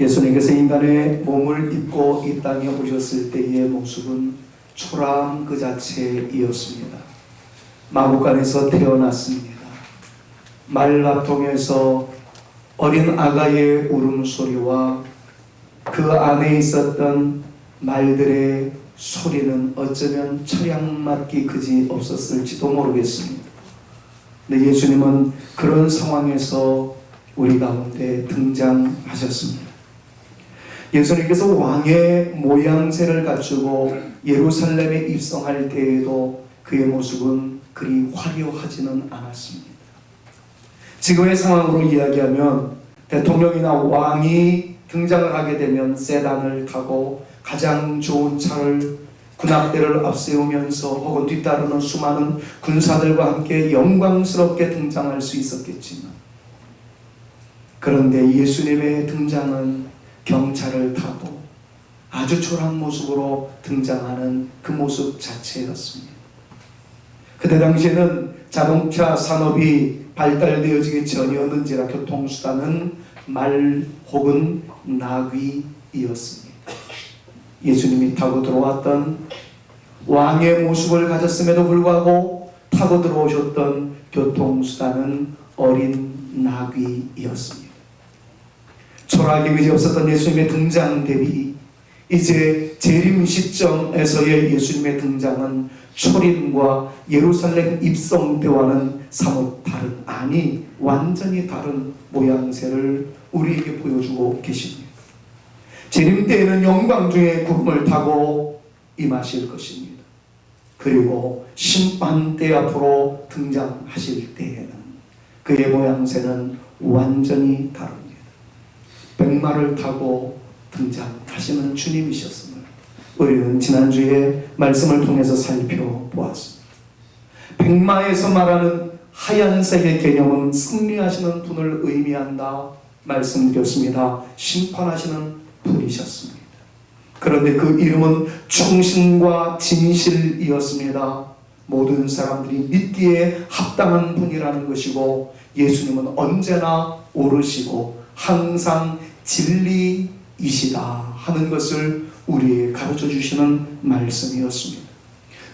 예수님께서 인간의 몸을 입고 이 땅에 오셨을 때의 모습은 초라함 그 자체이었습니다. 마구간에서 태어났습니다. 말라통에서 어린 아가의 울음소리와 그 안에 있었던 말들의 소리는 어쩌면 철양맞기 그지 없었을지도 모르겠습니다. 근데 예수님은 그런 상황에서 우리 가운데 등장하셨습니다. 예수님께서 왕의 모양새를 갖추고 예루살렘에 입성할 때에도 그의 모습은 그리 화려하지는 않았습니다. 지금의 상황으로 이야기하면 대통령이나 왕이 등장을 하게 되면 세단을 타고 가장 좋은 차를 군악대를 앞세우면서 혹은 뒤따르는 수많은 군사들과 함께 영광스럽게 등장할 수 있었겠지만, 그런데 예수님의 등장은 경차를 타고 아주 초라한 모습으로 등장하는 그 모습 자체였습니다. 그때 당시에는 자동차 산업이 발달되어지기 전이었는지라 교통수단은 말 혹은 나귀이었습니다. 예수님이 타고 들어왔던 왕의 모습을 가졌음에도 불구하고 타고 들어오셨던 교통수단은 어린 나귀이었습니다. 초라하게 그지 없었던 예수님의 등장 대비 이제 재림 시점에서의 예수님의 등장은 초림과 예루살렘 입성 때와는 사뭇 다른, 아니 완전히 다른 모양새를 우리에게 보여주고 계십니다. 재림 때에는 영광 중에 구름을 타고 임하실 것입니다. 그리고 심판 때 앞으로 등장하실 때에는 그의 모양새는 완전히 다릅니다. 백마를 타고 등장하시는 주님이셨음을 우리는 지난주에 말씀을 통해서 살펴보았습니다. 백마에서 말하는 하얀색의 개념은 승리하시는 분을 의미한다 말씀드렸습니다. 심판하시는 분이셨습니다. 그런데 그 이름은 충신과 진실이었습니다. 모든 사람들이 믿기에 합당한 분이라는 것이고, 예수님은 언제나 옳으시고 항상 진리이시다 하는 것을 우리에게 가르쳐 주시는 말씀이었습니다.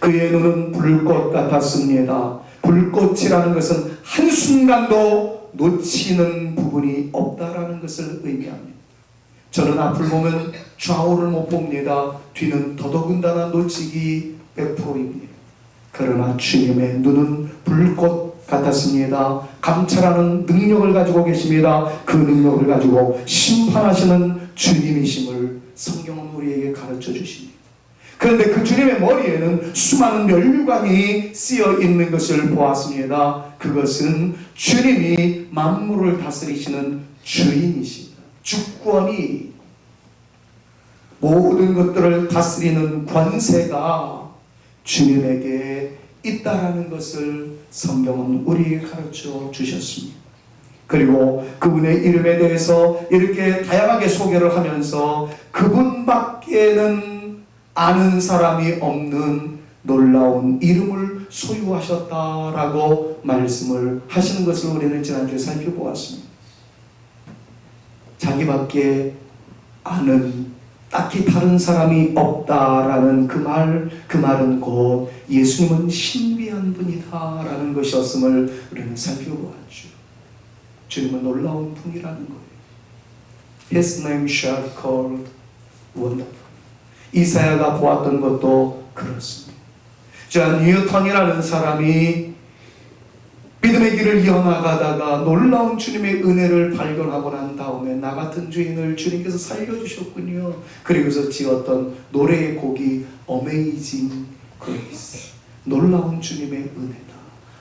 그의 눈은 불꽃 같았습니다. 불꽃이라는 것은 한순간도 놓치는 부분이 없다라는 것을 의미합니다. 저는 앞을 보면 좌우를 못 봅니다. 뒤는 더더군다나 놓치기 100%입니다. 그러나 주님의 눈은 불꽃 같았습니다. 감찰하는 능력을 가지고 계십니다. 그 능력을 가지고 심판하시는 주님이심을 성경은 우리에게 가르쳐 주십니다. 그런데 그 주님의 머리에는 수많은 면류관이 쓰여 있는 것을 보았습니다. 그것은 주님이 만물을 다스리시는 주인이십니다. 주권이, 모든 것들을 다스리는 권세가 주님에게 있다라는 것을 성경은 우리에게 가르쳐 주셨습니다. 그리고 그분의 이름에 대해서 이렇게 다양하게 소개를 하면서 그분밖에는 아는 사람이 없는 놀라운 이름을 소유하셨다라고 말씀을 하시는 것을 우리는 지난주에 살펴보았습니다. 자기밖에 아는 딱히 다른 사람이 없다라는 그 말은 곧 예수님은 신비한 분이다라는 것이었음을 우리는 살펴보았죠. 주님은 놀라운 분이라는 거예요. His name shall be called wonderful. 이사야가 보았던 것도 그렇습니다. 존 뉴턴이라는 사람이 믿음의 길을 이어나가다가 놀라운 주님의 은혜를 발견하고 난 다음에 나 같은 죄인을 주님께서 살려주셨군요. 그리고서 지었던 노래의 곡이 Amazing Grace, 놀라운 주님의 은혜다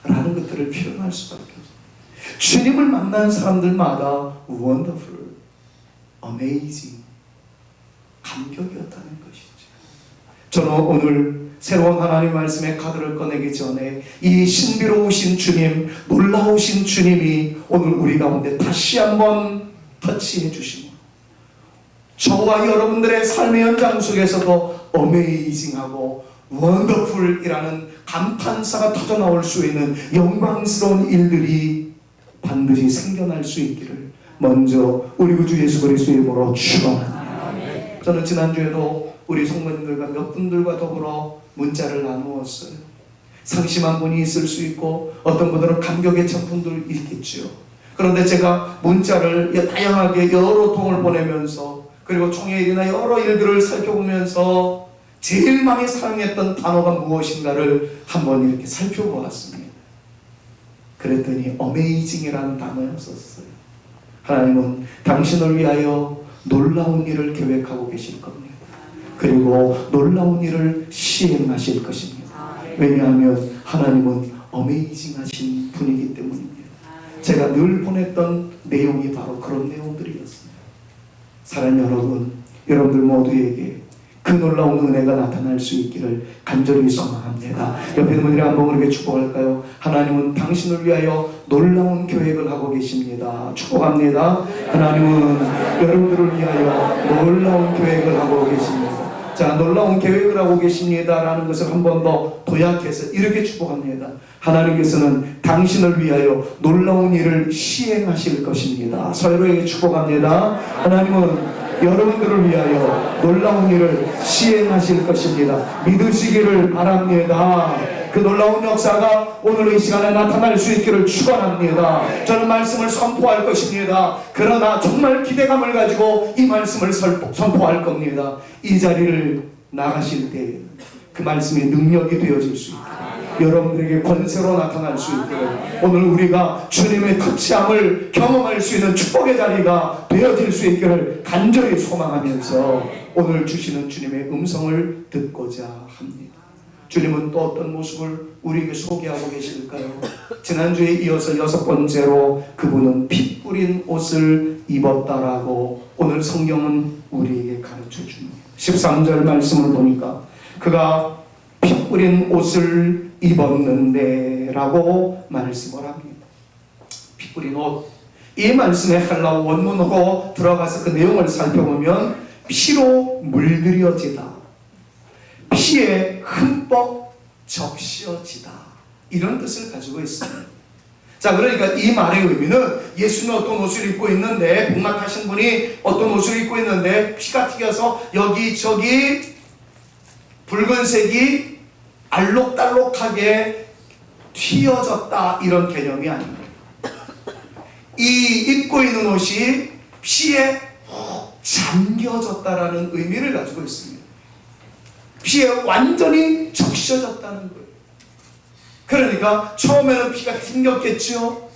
라는 것들을 표현할 수밖에 없어요. 주님을 만난 사람들마다 Wonderful, Amazing, 감격이었다는 것이죠. 저는 오늘 새로운 하나님 말씀의 카드를 꺼내기 전에 이 신비로우신 주님, 놀라우신 주님이 오늘 우리 가운데 다시 한번 터치해 주시고, 저와 여러분들의 삶의 현장 속에서도 어메이징하고 원더풀이라는 감탄사가 터져나올 수 있는 영광스러운 일들이 반드시 생겨날 수 있기를 먼저 우리 구주 예수 그리스도의 이름으로 축원합니다. 저는 지난주에도 우리 성도님들과 몇 분들과 더불어 문자를 나누었어요. 상심한 분이 있을 수 있고 어떤 분들은 감격에 찬 분들 있겠죠. 그런데 제가 문자를 다양하게 여러 통을 보내면서 그리고 총회일이나 여러 일들을 살펴보면서 제일 많이 사용했던 단어가 무엇인가를 한번 이렇게 살펴보았습니다. 그랬더니 어메이징이라는 단어였었어요. 하나님은 당신을 위하여 놀라운 일을 계획하고 계실 겁니다. 그리고 놀라운 일을 시행하실 것입니다. 왜냐하면 하나님은 어메이징하신 분이기 때문입니다. 제가 늘 보냈던 내용이 바로 그런 내용들이었습니다. 사랑하는 여러분, 여러분들 모두에게 그 놀라운 은혜가 나타날 수 있기를 간절히 소망합니다. 옆에 있는 분들이 한번 그렇게 축복할까요? 하나님은 당신을 위하여 놀라운 계획을 하고 계십니다. 축복합니다. 하나님은 여러분들을 위하여 놀라운 계획을 하고 계십니다. 자, 놀라운 계획을 하고 계십니다라는 것을 한 번 더 도약해서 이렇게 축복합니다. 하나님께서는 당신을 위하여 놀라운 일을 시행하실 것입니다. 서로에게 축복합니다. 하나님은 여러분들을 위하여 놀라운 일을 시행하실 것입니다. 믿으시기를 바랍니다. 그 놀라운 역사가 오늘 이 시간에 나타날 수 있기를 축원합니다. 저는 말씀을 선포할 것입니다. 그러나 정말 기대감을 가지고 이 말씀을 선포할 겁니다. 이 자리를 나가실 때 그 말씀이 능력이 되어질 수 있도록 여러분들에게 권세로 나타날 수 있도록 오늘 우리가 주님의 터치함을 경험할 수 있는 축복의 자리가 되어질 수 있기를 간절히 소망하면서 오늘 주시는 주님의 음성을 듣고자 합니다. 주님은 또 어떤 모습을 우리에게 소개하고 계실까요? 지난주에 이어서 6번째로 그분은 피 뿌린 옷을 입었다라고 오늘 성경은 우리에게 가르쳐 줍니다. 13절 말씀을 보니까 그가 피 뿌린 옷을 입었는데 라고 말씀을 합니다. 피 뿌린 옷, 이 말씀의 헬라어 원문으로 들어가서 그 내용을 살펴보면 피로 물들여지다, 피에 흠뻑 적셔지다, 이런 뜻을 가지고 있습니다. 자, 그러니까 이 말의 의미는 예수는 어떤 옷을 입고 있는데, 복막하신 분이 어떤 옷을 입고 있는데 피가 튀겨서 여기저기 붉은색이 알록달록하게 튀어졌다, 이런 개념이 아닙니다. 이 입고 있는 옷이 피에 잠겨졌다라는 의미를 가지고 있습니다. 피에 완전히 적셔졌다는 거예요. 그러니까 처음에는 피가 튕겼겠죠.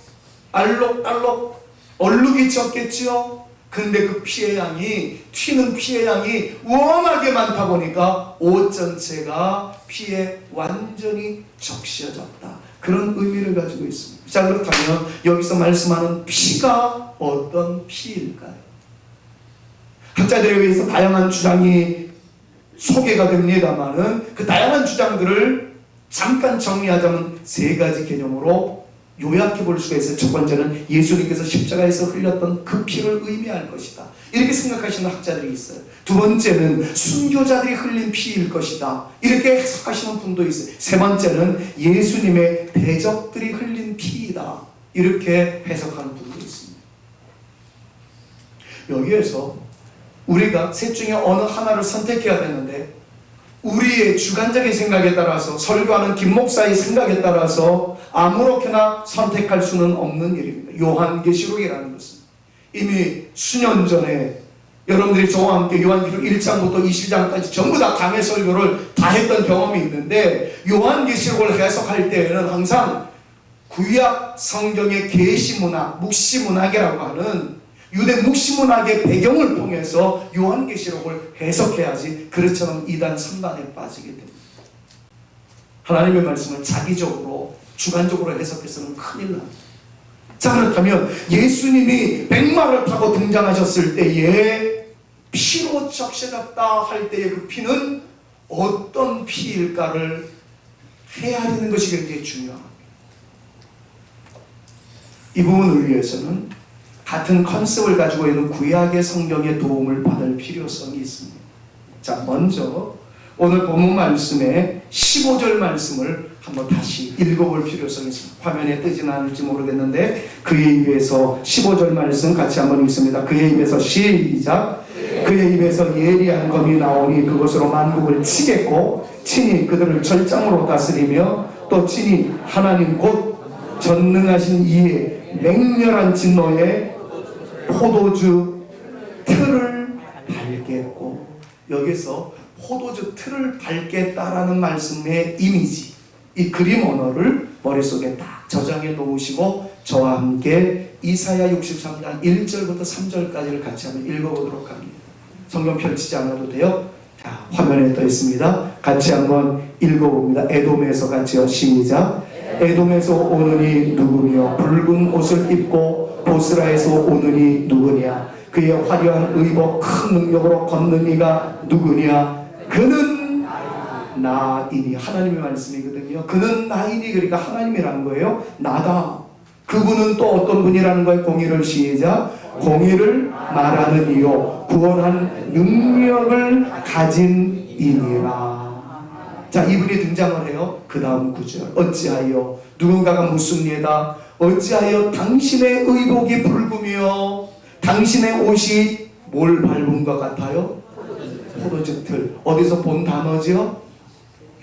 알록달록 얼룩이 졌겠죠. 근데 그 피의 양이, 튀는 피의 양이 워낙에 많다 보니까 옷 전체가 피에 완전히 적셔졌다, 그런 의미를 가지고 있습니다. 자, 그렇다면 여기서 말씀하는 피가 어떤 피일까요? 학자들에 의해서 다양한 주장이 소개가 됩니다만은 그 다양한 주장들을 잠깐 정리하자면 3가지 개념으로 요약해 볼 수가 있어요. 첫 번째는 예수님께서 십자가에서 흘렸던 그 피를 의미할 것이다, 이렇게 생각하시는 학자들이 있어요. 두 번째는 순교자들이 흘린 피일 것이다, 이렇게 해석하시는 분도 있어요. 세 번째는 예수님의 대적들이 흘린 피이다, 이렇게 해석하는 분도 있습니다. 여기에서 우리가 셋 중에 어느 하나를 선택해야 되는데, 우리의 주관적인 생각에 따라서, 설교하는 김 목사의 생각에 따라서 아무렇게나 선택할 수는 없는 일입니다. 요한계시록이라는 것은 이미 수년 전에 여러분들이 저와 함께 요한계시록 1장부터 20장까지 전부 다 강해 설교를 다 했던 경험이 있는데, 요한계시록을 해석할 때에는 항상 구약 성경의 계시문학, 묵시문학이라고 하는 유대 묵시문학의 배경을 통해서 요한계시록을 해석해야지, 그렇지 않으면 2단 3단에 빠지게 됩니다. 하나님의 말씀을 자기적으로 주관적으로 해석해서는 큰일 납니다. 자, 그렇다면 예수님이 백마를 타고 등장하셨을 때에 피로 적셔졌다 할 때의 그 피는 어떤 피일까를 헤아리는 것이 굉장히 중요합니다. 이 부분을 위해서는 같은 컨셉을 가지고 있는 구약의 성경의 도움을 받을 필요성이 있습니다. 자, 먼저 오늘 본문 말씀의 15절 말씀을 한번 다시 읽어볼 필요성이 있습니다. 화면에 뜨지는 않을지 모르겠는데 그의 입에서 15절 말씀 같이 한번 읽습니다. 그의 입에서 시작. 그의 입에서 예리한 검이 나오니 그것으로 만국을 치겠고 친히 그들을 절장으로 다스리며 또 친히 하나님 곧 전능하신 이의 맹렬한 진노에 포도주 틀을 밟겠고, 여기서 포도주 틀을 밟겠다라는 말씀의 이미지, 이 그림 언어를 머릿속에 딱 저장해 놓으시고 저와 함께 이사야 63장 1절부터 3절까지를 같이 한번 읽어보도록 합니다. 성경 펼치지 않아도 돼요. 자, 화면에 떠 있습니다. 같이 한번 읽어봅니다. 에돔에서 같이요. 시작. 에돔에서 오느니 누구며 붉은 옷을 입고 보스라에서 오느니 누구냐. 그의 화려한 의복 큰 능력으로 걷는 이가 누구냐. 그는 나이니. 하나님의 말씀이거든요. 그는 나이니. 그러니까 하나님이라는 거예요. 나다. 그분은 또 어떤 분이라는 거예요. 공의를 시작. 공의를 말하는 이요 구원한 능력을 가진 이니라. 자, 이분이 등장을 해요. 그 다음 구절. 어찌하여 누군가가 묻습니다. 어찌하여 당신의 의복이 붉으며 당신의 옷이 뭘 밟은 것 같아요? 포도즙 틀. 어디서 본 단어죠?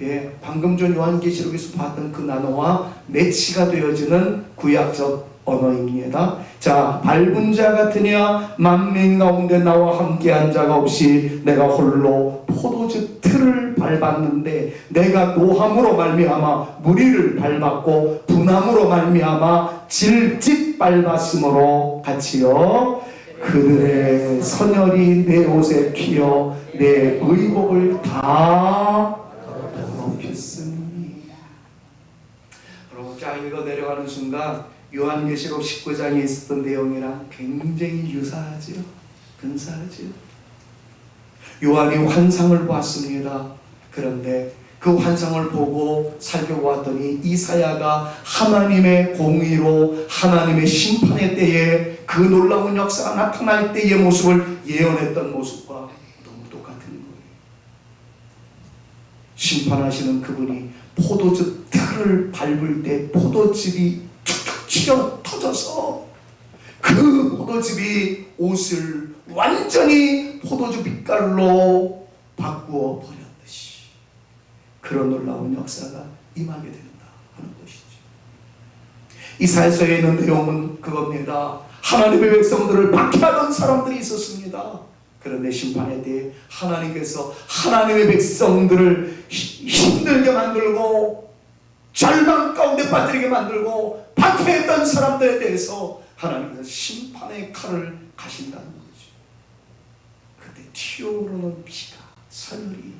예, 방금 전 요한계시록에서 봤던 그 단어와 매치가 되어지는 구약적 언어입니다. 자, 밟은 자 같으냐 만민 가운데 나와 함께한 자가 없이 내가 홀로 포도즙 틀을 밟았는데 내가 노함으로 말미암아 무리를 밟았고 분함으로 말미암아 질집 밟았으므로 같이요 그들의 선혈이 내 옷에 튀어 내 의복을 다 더럽혔으니. 여러분, 쫙 읽어 내려가는 순간 요한계시록 19장에 있었던 내용이랑 굉장히 유사하지요. 근사하지요. 요한이 환상을 보았습니다. 그런데 그 환상을 보고 살펴보았더니 이사야가 하나님의 공의로 하나님의 심판의 때에 그 놀라운 역사가 나타날 때의 모습을 예언했던 모습과 너무 똑같은 거예요. 심판하시는 그분이 포도즙 틀을 밟을 때 포도즙이 툭툭 튀어 터져서 그 포도즙이 옷을 완전히 포도즙 빛깔로 바꾸어 버렸듯이 그런 놀라운 역사가 임하게 된다 하는 것이죠. 이사야서에 있는 내용은 그겁니다. 하나님의 백성들을 박해하던 사람들이 있었습니다. 그런데 심판의 때에 하나님께서 하나님의 백성들을 힘들게 만들고 절망 가운데 빠뜨리게 만들고 박해했던 사람들에 대해서 하나님께서 심판의 칼을 가신다는 거죠. 그때 튀어오르는 피가 선율이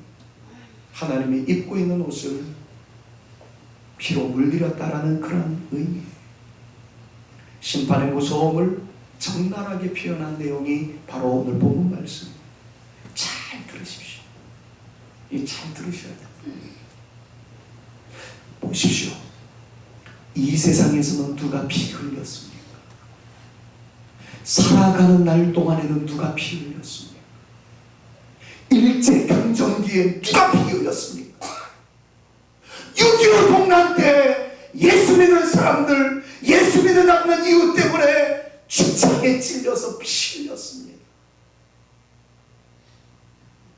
하나님이 입고 있는 옷을 피로 물들였다라는 그런 의미. 심판의 무서움을 적나라하게 표현한 내용이 바로 오늘 본문 말씀. 잘 들으십시오. 잘 들으셔야 돼요. 보십시오. 이 세상에서는 누가 피 흘렸습니까? 살아가는 날 동안에는 누가 피 흘렸습니까? 일제강점기에 누가 피 흘렸습니까? 6.25 동란 때 예수 믿는 사람들, 예수 믿는 않는 이유 때문에 주창에 찔려서 피 흘렸습니다.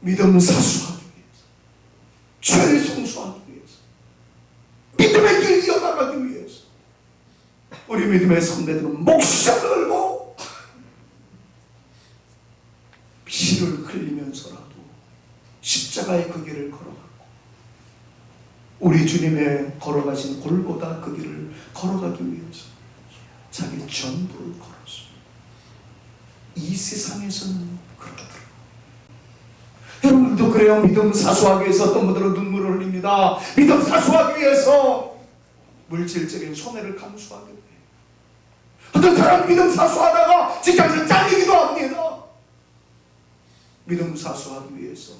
믿음을 사수하기 위해서, 죄를 성수하기 위해서, 믿음의 길 이어나가기 위해서 우리 믿음의 선배들은 목숨을 걸고 피를 흘리면서라도 십자가의 그 길을 걸어갔고 우리 주님의 걸어가신 골고다 그 길을 걸어가기 위해서 자기 전부를 걸었습니다. 이 세상에서는 그렇더라고요. 여러분들도 그래요. 믿음 사수하기 위해서 어떤 분들은 눈물을 흘립니다. 믿음 사수하기 위해서 물질적인 손해를 감수하게 돼요. 어떤 사람 믿음 사수하다가 직장에서 잘리기도 합니다. 믿음 사수하기 위해서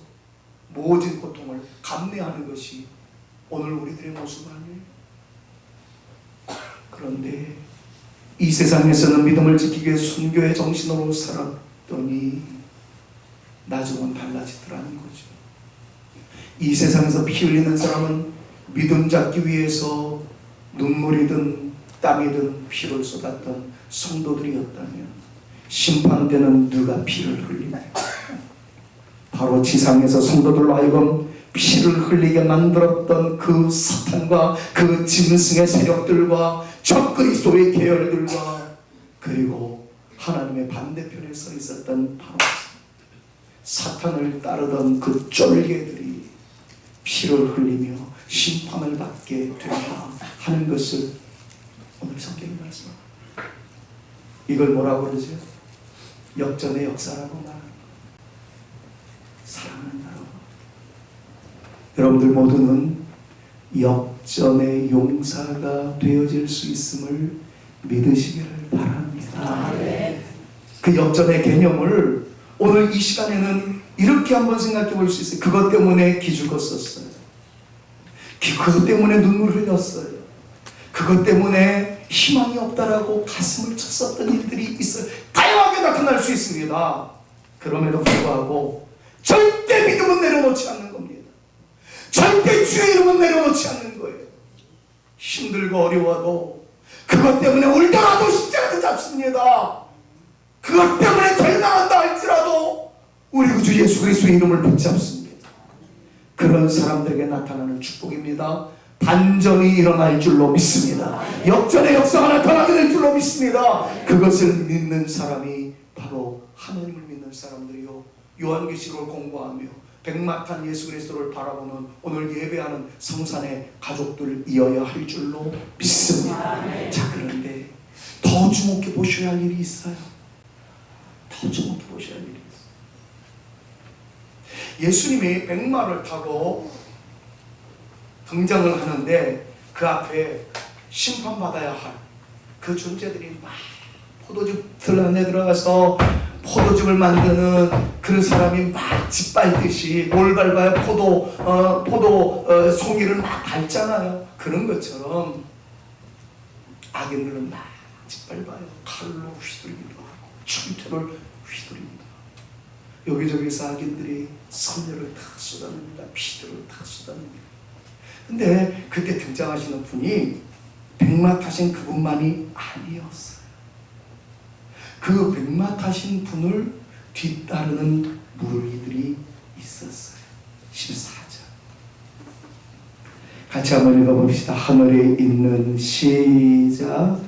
모든 고통을 감내하는 것이 오늘 우리들의 모습 아니에요. 그런데 이 세상에서는 믿음을 지키기 위해 순교의 정신으로 살았더니 나중은 달라지더라는 거죠. 이 세상에서 피 흘리는 사람은 믿음 잡기 위해서 눈물이든 땀이든 피를 쏟았던 성도들이었다면 심판되는 누가 피를 흘리냐? 바로 지상에서 성도들로 하여금 피를 흘리게 만들었던 그 사탄과 그 짐승의 세력들과 적그리스도의 계열들과 그리고 하나님의 반대편에 서 있었던 바로 사탄을 따르던 그 쫄개들이 피를 흘리며 심판을 받게 된다 하는 것을 오늘 성경이 말씀합니다. 이걸 뭐라고 그러죠? 역전의 역사라고 말합니다. 사랑한다고. 여러분들 모두는 역전의 용사가 되어질 수 있음을 믿으시기를 바랍니다. 그 역전의 개념을 오늘 이 시간에는 이렇게 한번 생각해 볼 수 있어요. 그것 때문에 기죽었었어요. 그것 때문에 눈물 흘렸어요. 그것 때문에 희망이 없다라고 가슴을 쳤었던 일들이 있어요. 다양하게 나타날 수 있습니다. 그럼에도 불구하고 절대 믿음은 내려놓지 않는 겁니다. 절대 주의 이름은 내려놓지 않는 거예요. 힘들고 어려워도 그것 때문에 울더라도 십자가를 잡습니다. 그것 때문에 절망한다 할지라도 우리 구주 예수 그리스도의 이름을 붙잡습니다. 그런 사람들에게 나타나는 축복입니다. 반전이 일어날 줄로 믿습니다. 역전의 역사가 나타나게 될 줄로 믿습니다. 그것을 믿는 사람이 바로 하나님을 믿는 사람들이요, 요한계시록을 공부하며 백마탄 예수 그리스도를 바라보는 오늘 예배하는 성산의 가족들이어야 할 줄로 믿습니다. 자, 그런데 더 주목해 보셔야 할 일이 있어요. 더 주목해 보셔야 할 일이 있어요. 예수님이 백마를 타고 등장을 하는데 그 앞에 심판받아야 할 그 존재들이 막 포도즙 안에 들어가서 포도즙을 만드는 그 사람이 막 짓밟듯이 뭘 밟아요? 포도 송이를 막 밟잖아요. 그런 것처럼 악인들은 막 짓밟아요. 칼로 휘두르기도 하고 충태를 휘두릅니다. 여기저기서 악인들이 선녀를 다 쏟아냅니다. 피들을 다 쏟아냅니다. 근데 그때 등장하시는 분이 백마 타신 그분만이 아니었어요. 그 백마 타신 분을 뒤따르는 무리들이 있었어요. 14절 같이 한번 읽어봅시다. 하늘에 있는 시작.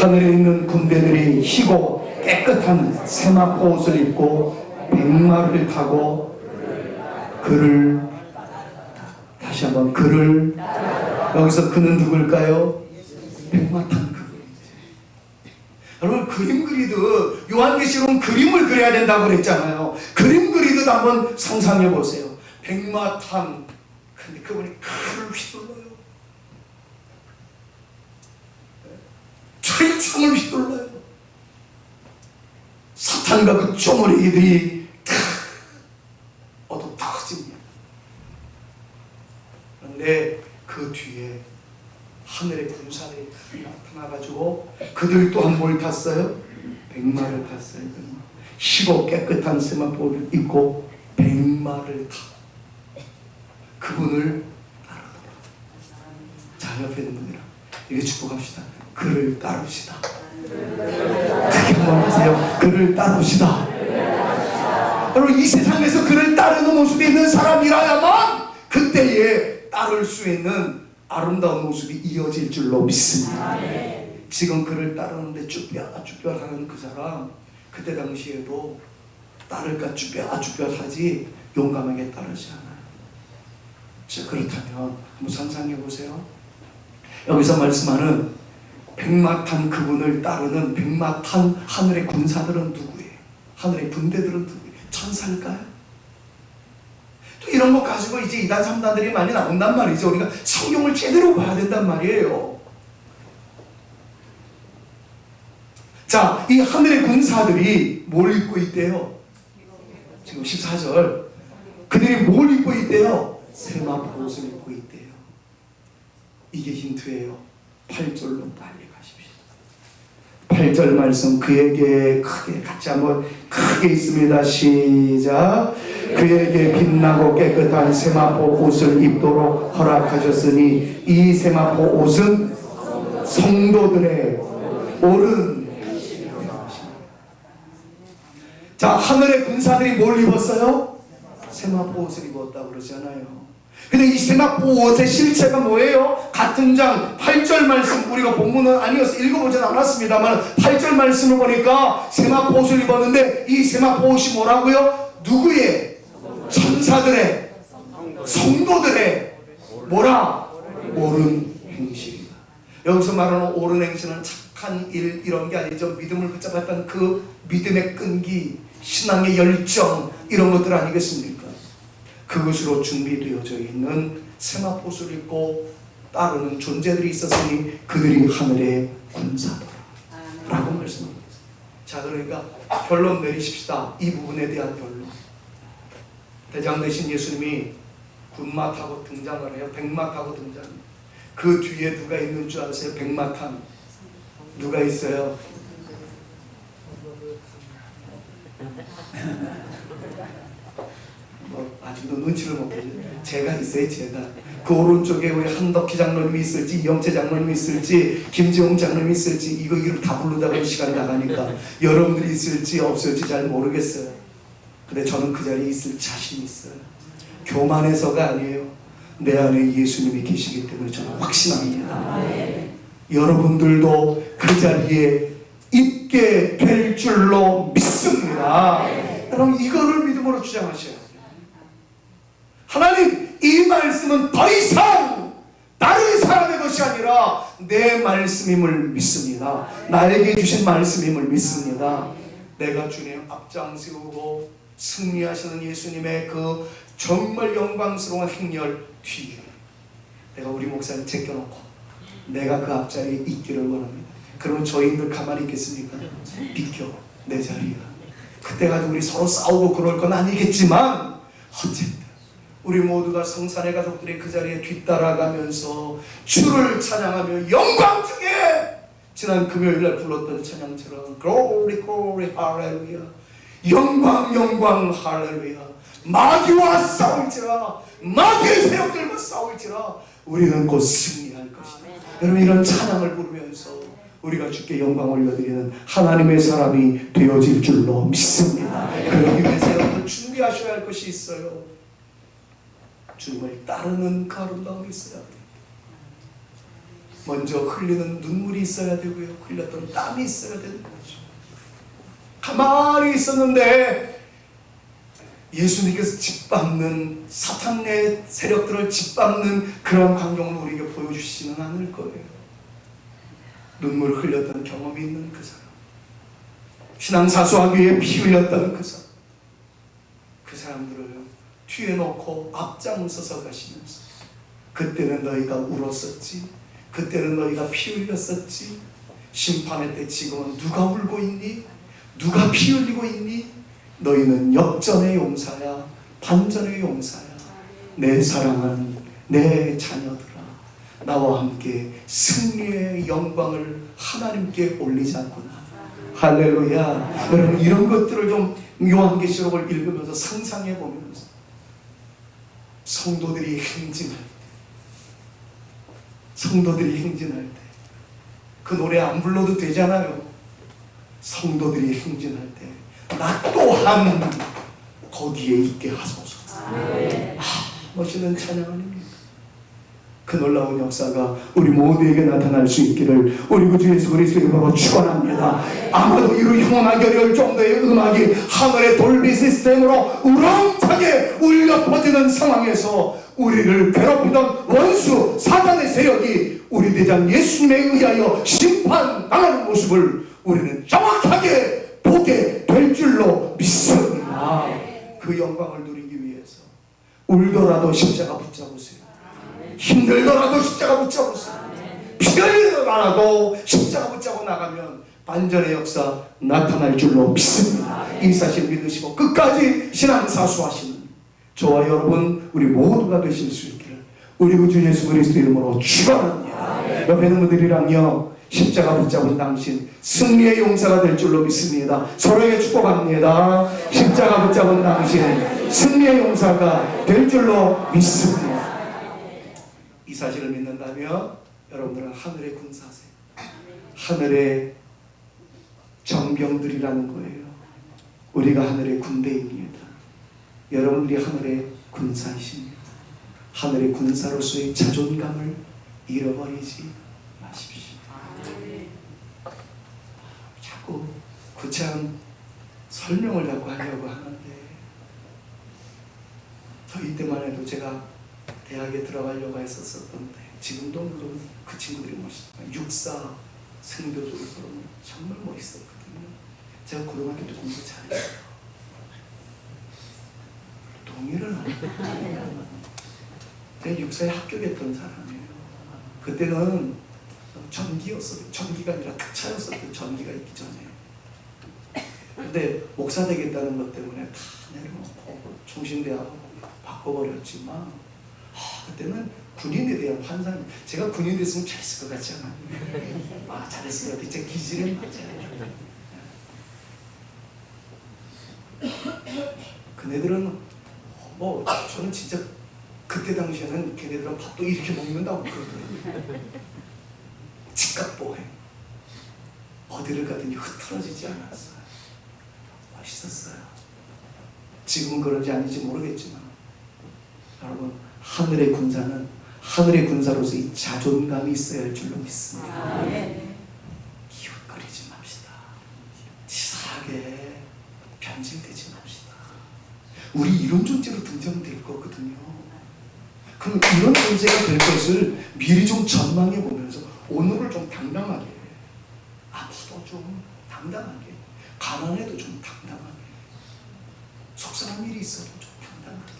하늘에 있는 군대들이 희고 깨끗한 세마포 옷을 입고 백마를 타고 그를, 다시 한번, 그를, 여기서 그는 누굴까요? 백마 탄 그분. 여러분, 그림 그리듯 요한계시록은 그림을 그려야 된다고 그랬잖아요. 그림 그리듯 한번 상상해 보세요. 백마 탄, 근데 그분이 칼을 휘둘러요. 철창을 휘둘러요. 사탄과 그 쪼무레기들이 어두터집니다. 그런데 그 뒤에 하늘의 군사들이 나타나가지고 그들 또한 뭘 탔어요? 백마를 탔어요. 희고 깨끗한 세마포를 입고 백마를 타고 그분을 따르더라. 자, 옆에 있는 분이랑 이게 축복합시다. 그를 따릅시다. 크게 한번 하세요. 그를 따릅시다. 여러분, 이 세상에서 그를 따르는 모습이 있는 사람이라야만 그때에 따를 수 있는 아름다운 모습이 이어질 줄로 믿습니다. 지금 그를 따르는데 쭈뼛쭈뼛하는 그 사람, 그때 당시에도 따를까 쭈뼛쭈뼛하지 용감하게 따르지 않아요. 자, 그렇다면 한번 상상해 보세요. 여기서 말씀하는 백마 탄 그분을 따르는 백마 탄 하늘의 군사들은 누구예요? 하늘의 군대들은 누구예요? 천사일까요? 또 이런 거 가지고 이제 2단 3단들이 많이 나온단 말이죠. 우리가 성경을 제대로 봐야 된단 말이에요. 자, 이 하늘의 군사들이 뭘 입고 있대요? 지금 14절, 그들이 뭘 입고 있대요? 세마포 옷을 입고 있대요. 이게 힌트예요. 8절로 빨리 가십시오. 8절 말씀, 그에게 크게, 같이 한번 크게 있습니다. 시작. 그에게 빛나고 깨끗한 세마포 옷을 입도록 허락하셨으니 이 세마포 옷은 성도들의 옳은. 자, 하늘의 군사들이 뭘 입었어요? 세마포 옷을 입었다고 그러잖아요. 근데 이 세마포 옷의 실체가 뭐예요? 같은 장 8절 말씀, 우리가 본문은 아니어서 읽어보진 않았습니다만 8절 말씀을 보니까 세마포 옷을 입었는데 이 세마포 옷이 뭐라고요? 누구의? 천사들의, 성도들의 뭐라? 옳은 행실이다. 여기서 말하는 옳은 행실은 착한 일 이런 게 아니죠. 믿음을 붙잡았던 그 믿음의 끈기, 신앙의 열정, 이런 것들 아니겠습니까? 그것으로 준비되어져 있는 세마포옷을 입고 따르는 존재들이 있었으니 그들이 하늘의 군사들 라고 말씀합니다. 자, 그러니까 결론 내리십시다. 이 부분에 대한 결론. 대장 되신 예수님이 군마 타고 등장을 해요. 백마 타고 등장해요. 그 뒤에 누가 있는 줄 아세요? 백마 탄 누가 있어요? 아직도 눈치를 못 보죠. 제가 있어요. 제가 그 오른쪽에 우리 한덕희 장로님이 있을지, 이영채 장로님이 있을지, 김지용 장로님이 있을지, 이거 이름 다 부르다가 시간이 나가니까 여러분들이 있을지 없을지 잘 모르겠어요. 근데 저는 그 자리에 있을 자신이 있어요. 교만해서가 아니에요. 내 안에 예수님이 계시기 때문에 저는 확신합니다. 여러분들도 그 자리에 있게 될 줄로 믿습니다. 여러분, 이거를 믿음으로 주장하셔야 돼요. 하나님, 이 말씀은 더 이상 다른 사람의 것이 아니라 내 말씀임을 믿습니다. 나에게 주신 말씀임을 믿습니다. 내가 주님 앞장 세우고 승리하시는 예수님의 그 정말 영광스러운 행렬 뒤에 내가 우리 목사님 제껴놓고 내가 그 앞자리에 있기를 원합니다. 그러면 저희들 가만히 있겠습니까? 비켜, 내 자리가. 그때 가지고 우리 서로 싸우고 그럴 건 아니겠지만 어쨌든 우리 모두가 성산의 가족들이 그 자리에 뒤따라가면서 주를 찬양하며 영광 중에 지난 금요일날 불렀던 찬양처럼 Glory, Glory, 할렐루야, 영광, 영광, 할렐루야, 마귀와 싸울지라, 마귀의 세력들과 싸울지라 우리는 곧 승리할 것이다. 여러분, 이런 찬양을 부르면서 우리가 주께 영광 올려드리는 하나님의 사람이 되어질 줄로 믿습니다. 그러기 위해서 여러분 준비하셔야 할 것이 있어요. 주님을 따르는 그 아름다움이 있어야 돼요. 먼저 흘리는 눈물이 있어야 되고요. 흘렸던 땀이 있어야 되는 거죠. 가만히 있었는데 예수님께서 짓밟는 사탄의 세력들을 짓밟는 그런 광경을 우리에게 보여주시지는 않을 거예요. 눈물 흘렸던 경험이 있는 그 사람, 신앙 사수하기 위해 피 흘렸던 그 사람, 그 사람들을 뒤에 놓고 앞장서서 가시면서 그때는 너희가 울었었지, 그때는 너희가 피 흘렸었지, 심판의 때 지금은 누가 울고 있니? 누가 피 흘리고 있니? 너희는 역전의 용사야, 반전의 용사야. 내 사랑하는 내 자녀들아, 나와 함께 승리의 영광을 하나님께 올리자꾸나. 할렐루야. 여러분, 이런 것들을 좀 요한계시록을 읽으면서 상상해 보면서 성도들이 행진할 때, 성도들이 행진할 때, 그 노래 안 불러도 되잖아요. 성도들이 행진할 때, 나 또한 거기에 있게 하소서. 멋있는 찬양 아닙니까? 그 놀라운 역사가 우리 모두에게 나타날 수 있기를 우리 구주 예수 그리스도의 이름으로 축원합니다. 아마도 이루 형언하기 어려울 정도의 음악이 하늘의 돌비 시스템으로 우렁차게 울려 퍼지는 상황에서 우리를 괴롭히던 원수 사단의 세력이 우리 대장 예수님에 의하여 심판당하는 모습을 우리는 정확하게 보게 될 줄로 믿습니다. 그 영광을 누리기 위해서 울더라도 십자가 붙잡으세요. 힘들더라도 십자가 붙잡으세요. 피 흘리더라도 십자가 붙잡고 나가면 반전의 역사 나타날 줄로 믿습니다. 이 사실 믿으시고 끝까지 신앙사수하시는 저와 여러분 우리 모두가 되실 수 있기를 우리 구주 예수 그리스도 이름으로 축원합니다. 옆에 있는 분들이랑요, 십자가 붙잡은 당신 승리의 용사가 될 줄로 믿습니다. 서로에게 축복합니다. 십자가 붙잡은 당신 승리의 용사가 될 줄로 믿습니다. 이 사실을 믿는다면 여러분들은 하늘의 군사세요. 하늘의 정병들이라는 거예요. 우리가 하늘의 군대입니다. 여러분들이 하늘의 군사이십니다. 하늘의 군사로서의 자존감을 잃어버리지 마십시오. 자꾸 구체한 설명을 자꾸 하려고 하는데, 저희 때만 해도 제가 대학에 들어가려고 했었던데, 지금도 물론 그 친구들이 멋있어요. 육사 생도들을 보면 정말 멋있었거든요. 제가 고등학교 때 공부 잘했어요. 동의를 안 해요. 제가 육사에 합격했던 사람이에요. 그때는 전기였어요. 전기가 아니라 특차였어요. 전기가 있기 전에. 근데 목사 되겠다는 것 때문에 다 내려놓고 총신대하고 바꿔버렸지만, 그때는 군인에 대한 환상이, 제가 군인 됐으면 잘했을 것 같지 않아요? 잘했을 것 같아요. 제 기질은 맞아요. 그네들은 저는 진짜 그때 당시에는 걔네들은 밥도 이렇게 먹는다고 그러더라고요. 직각보행. 어디를 가든지 흐트러지지 않았어요. 멋있었어요. 지금은 그런지 아닌지 모르겠지만, 여러분, 하늘의 군사는 하늘의 군사로서의 자존감이 있어야 할 줄로 믿습니다. 기웃거리지 맙시다. 치사하게 변질되지 맙시다. 우리 이런 존재로 등장될 거거든요. 그럼 이런 존재가 될 것을 미리 좀 전망해 보면서 오늘을 좀 당당하게, 아파도 좀 당당하게, 가난해도 좀 당당하게, 속상한 일이 있어도 좀 당당하게,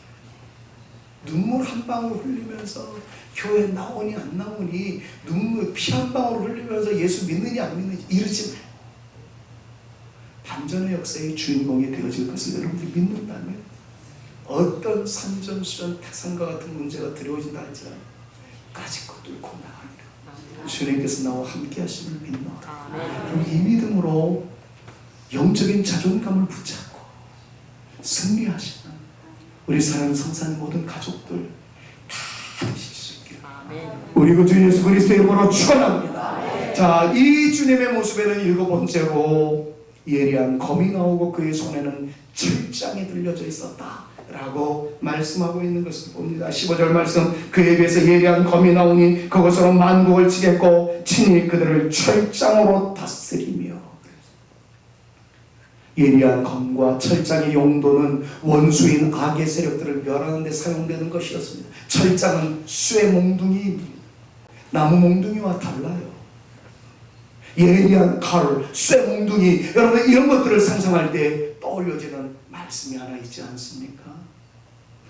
눈물 한 방울 흘리면서 교회 나오니 안 나오니 눈물 피 한 방울 흘리면서 예수 믿느냐 안 믿느냐 이러지 말고, 반전의 역사의 주인공이 되어질 것을 여러분들이 믿는다면 어떤 산전수전 태산과 같은 문제가 들어오진다 할지라도 까짓것 뚫고 나가리라. 주님께서 나와 함께 하심을 믿노라. 그럼 이 믿음으로 영적인 자존감을 붙잡고 승리하시는 우리 사랑하는 성사님 모든 가족들 다 되실 수 있기를 우리 구주 예수 그리스도의 이름으로 축원합니다. 자, 이 주님의 모습에는 일곱 번째로 예리한 검이 나오고 그의 손에는 철장이 들려져 있었다 라고 말씀하고 있는 것을 봅니다. 15절 말씀, 그에 비해서 예리한 검이 나오니 그것으로 만국을 치겠고 친히 그들을 철장으로 다스리며. 예리한 검과 철장의 용도는 원수인 악의 세력들을 멸하는 데 사용되는 것이었습니다. 철장은 쇠 몽둥이입니다. 나무 몽둥이와 달라요. 예리한 칼, 쇠 몽둥이, 여러분 이런 것들을 상상할 때 떠올려지는 말씀이 하나 있지 않습니까?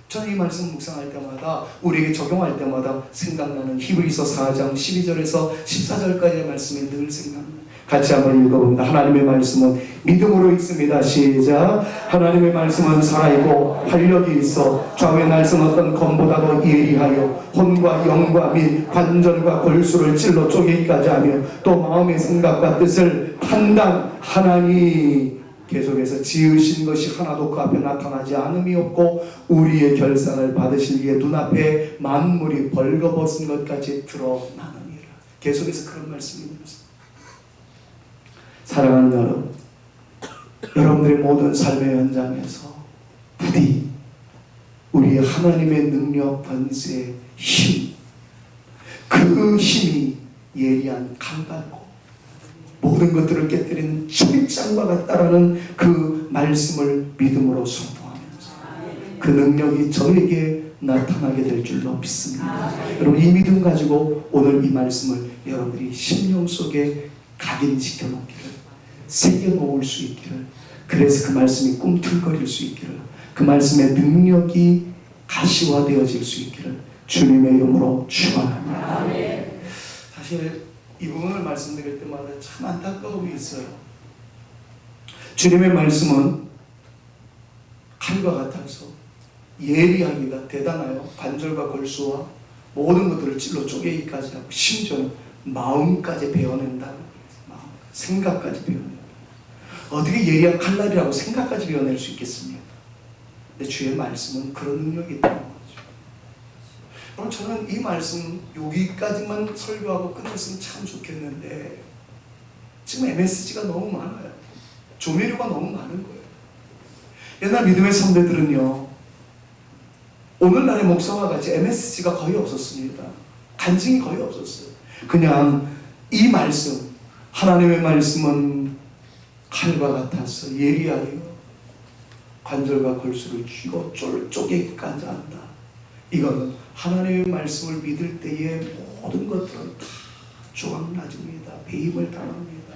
저는 이 말씀 묵상할 때마다, 우리에게 적용할 때마다 생각나는 히브리서 4장 12절에서 14절까지의 말씀이 늘 생각나요. 같이 한번 읽어봅니다. 하나님의 말씀은 믿음으로 읽습니다. 시작. 하나님의 말씀은 살아있고 활력이 있어 좌우의 날선 어떤 검보다도 예리하여 혼과 영과 및 관절과 골수를 찔러 쪼개기까지 하며 또 마음의 생각과 뜻을 판단하나니. 계속해서 지으신 것이 하나도 그 앞에 나타나지 않음이 없고 우리의 결산을 받으실 위해 눈앞에 만물이 벌거벗은 것까지 드러나느니라. 계속해서 그런 말씀입니다. 사랑하는 여러분, 여러분들의 모든 삶의 현장에서 부디 우리의 하나님의 능력, 권세, 힘, 그 힘이 예리한 칼 같고 모든 것들을 깨뜨리는 철장과 같다라는 그 말씀을 믿음으로 선포하면서 그 능력이 저에게 나타나게 될 줄로 믿습니다. 여러분, 이 믿음 가지고 오늘 이 말씀을 여러분들이 심령 속에 각인시켜 놓기를, 새겨 놓을 수 있기를, 그래서 그 말씀이 꿈틀거릴 수 있기를, 그 말씀의 능력이 가시화되어질 수 있기를 주님의 이름으로 축원합니다. 사실 이 부분을 말씀드릴 때마다 참 안타까움이 있어요. 주님의 말씀은 칼과 같아서 예리하기가 대단하여 관절과 골수와 모든 것들을 찔러 쪼개기까지 하고 심지어는 마음까지 베어낸다는 거예요. 생각까지 베어낸다. 어떻게 예리한 칼날이라고 생각까지 베어낼 수 있겠습니까? 근데 주의 말씀은 그런 능력이 있다는 거죠. 그럼 저는 이 말씀 여기까지만 설교하고 끝냈으면 참 좋겠는데 지금 MSG가 너무 많아요. 조미료가 너무 많은 거예요. 옛날 믿음의 선배들은요, 오늘날의 목사와 같이 MSG가 거의 없었습니다. 간증이 거의 없었어요. 그냥 이 말씀, 하나님의 말씀은 칼과 같아서 예리하여 관절과 골수를 쥐고 쪼개기까지 한다. 이거는 하나님의 말씀을 믿을 때의 모든 것들은 다 조각나집니다. 배임을 당합니다.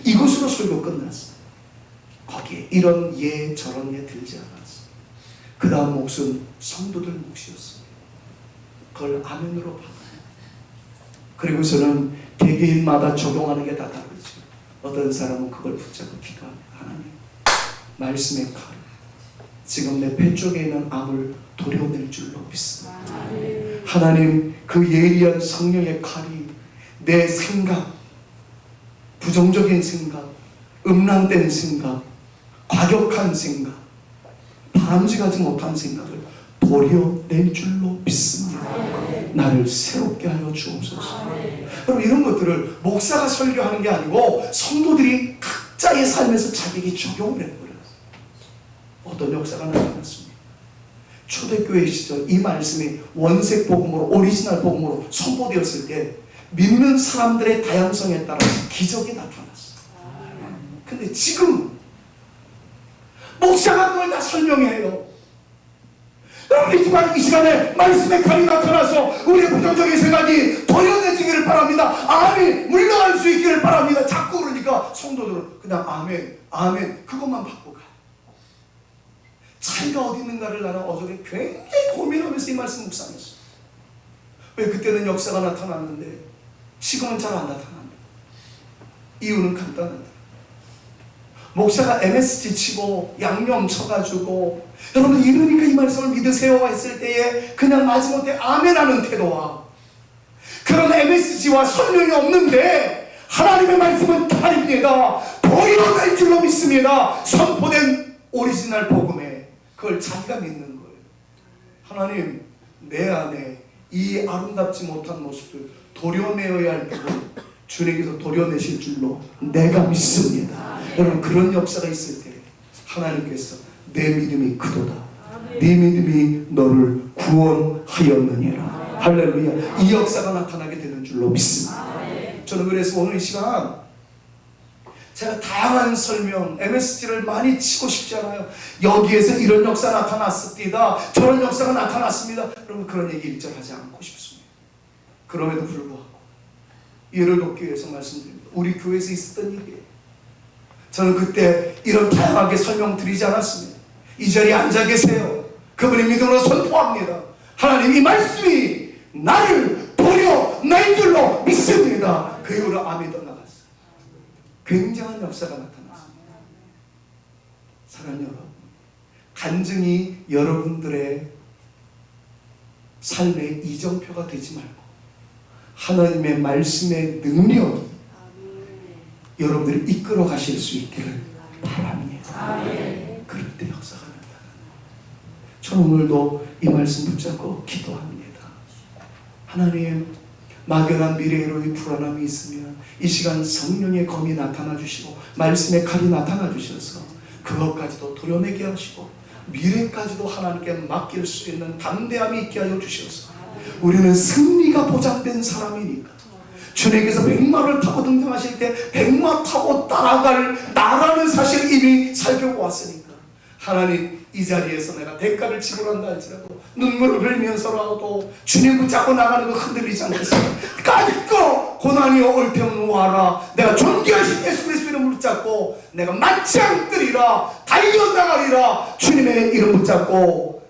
이것으로 설교 끝났어요. 거기에 이런 예 저런 예 들지 않았어요. 그 다음 몫은 성도들 몫이었습니다. 그걸 아멘으로 받아요. 그리고 저는 개개인마다 적용하는 게 다 다르죠. 어떤 사람은 그걸 붙잡고 기도합니다. 하나님, 말씀의 칼, 지금 내 배 쪽에 있는 암을 도려낼 줄로 믿습니다. 하나님, 그 예리한 성령의 칼이 내 생각, 부정적인 생각, 음란된 생각, 과격한 생각, 바람직하지 못한 생각을 도려낼 줄로 믿습니다. 나를 새롭게 하여 주옵소서. 그럼 이런 것들을 목사가 설교하는 게 아니고 성도들이 각자의 삶에서 자기에게 적용을 해버려요. 어떤 역사가 나타났습니다. 초대교회 시절 이 말씀이 원색 복음으로, 오리지널 복음으로 선포되었을 때 믿는 사람들의 다양성에 따라서 기적이 나타났어요. 근데 지금 목사가 그걸 다 설명해요. 여러분, 이 시간에 말씀의 칼이 나타나서 우리의 부정적인 생각이 도려내지기를 바랍니다. 아멘, 물러갈 수 있기를 바랍니다. 자꾸 그러니까 성도들은 그냥 아멘, 아멘 그것만 받고 가요. 차이가 어디 있는가를 나는 어저께 굉장히 고민하면서 이 말씀 묵상했어요. 왜 그때는 역사가 나타났는데 지금은 잘 안 나타납니다. 이유는 간단합니다. 목사가 MSG 치고 양념 쳐가지고 여러분 이러니까 이 말씀을 믿으세요가 있을 때에 그냥 마지못해 아멘하는 태도와 그런 MSG와 설명이 없는데 하나님의 말씀은 칼입니다. 도려낼 줄로 믿습니다. 선포된 오리지널 복음에 그걸 자기가 믿는 거예요. 하나님, 내 안에 이 아름답지 못한 모습을 도려내어야 할 부분 주님께서 도려내실 줄로 내가 믿습니다. 여러분, 그런 역사가 있을 때 하나님께서 내 믿음이 크도다, 네 믿음이 너를 구원하였느니라. 할렐루야. 이 역사가 나타나게 되는 줄로 믿습니다. 저는 그래서 오늘 이 시간 제가 다양한 설명, MSG를 많이 치고 싶지 않아요. 여기에서 이런 역사 나타났습니다, 저런 역사가 나타났습니다, 여러분 그런 얘기 일절하지 않고 싶습니다. 그럼에도 불구하고 예를 돕기 위해서 말씀드립니다. 우리 교회에서 있었던 일이에요. 저는 그때 이런 다양하게 설명드리지 않았습니다. 이 자리에 앉아 계세요. 그분이 믿음으로 선포합니다. 하나님, 이 말씀이 나를 도려낼 줄로 믿습니다. 그 이후로 암이 떠나갔어요. 굉장한 역사가 나타났습니다. 사랑하는 여러분, 간증이 여러분들의 삶의 이정표가 되지 말고 하나님의 말씀의 능력이 여러분들을 이끌어 가실 수 있기를 바랍니다. 그럴 때 역사가 나타납니다. 저는 오늘도 이 말씀 붙잡고 기도합니다. 하나님, 막연한 미래로의 불안함이 있으면 이 시간 성령의 검이 나타나 주시고 말씀의 칼이 나타나 주셔서 그것까지도 도려내게 하시고 미래까지도 하나님께 맡길 수 있는 담대함이 있게 하여 주셔서 우리는 승리가 보장된 사람이니까 주님께서 백마를 타고 등장하실 때 백마 타고 따라갈 나라는 사실 이미 살펴보았으니까 하나님, 이 자리에서 내가 대가를 지불한다 할지라도 눈물을 흘리면서라도 주님 붙잡고 나가는 거 흔들리지 않겠습니다. 까짓거 고난이 올 때면 와라. 내가 존귀하신 예수 그리스도 이름 붙잡고 내가 만장뜨리라, 달려나가리라. 주님의 이름 붙잡고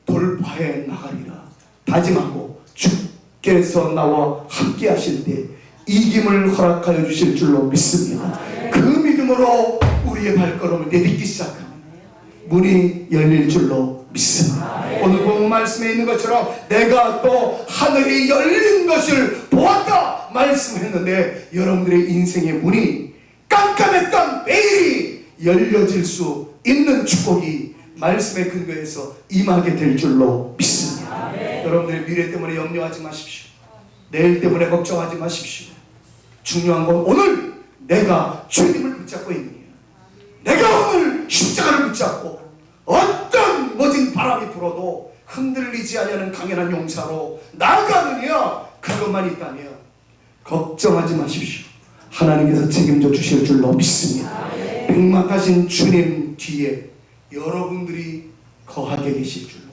돌파해 나가리라 다짐하고 주께서 나와 함께 하실 때 이김을 허락하여 주실 줄로 믿습니다. 그 믿음으로 우리의 발걸음을 내딛기 시작합니다. 문이 열릴 줄로 믿습니다. 오늘 본 말씀에 있는 것처럼 내가 또 하늘이 열린 것을 보았다 말씀했는데 여러분들의 인생의 문이 깜깜했던 베일이 열려질 수 있는 축복이 말씀의 근거에서 임하게 될 줄로 믿습니다. 여러분들의 미래 때문에 염려하지 마십시오. 내일 때문에 걱정하지 마십시오. 중요한 건 오늘 내가 주님을 붙잡고 있느냐, 내가 오늘 십자가를 붙잡고 어떤 멋진 바람이 불어도 흔들리지 않는 강연한 용사로 나아가느냐, 그것만 있다면 걱정하지 마십시오. 하나님께서 책임져 주실 줄로 믿습니다. 백막하신 주님 뒤에 여러분들이 거하게 계실 줄로,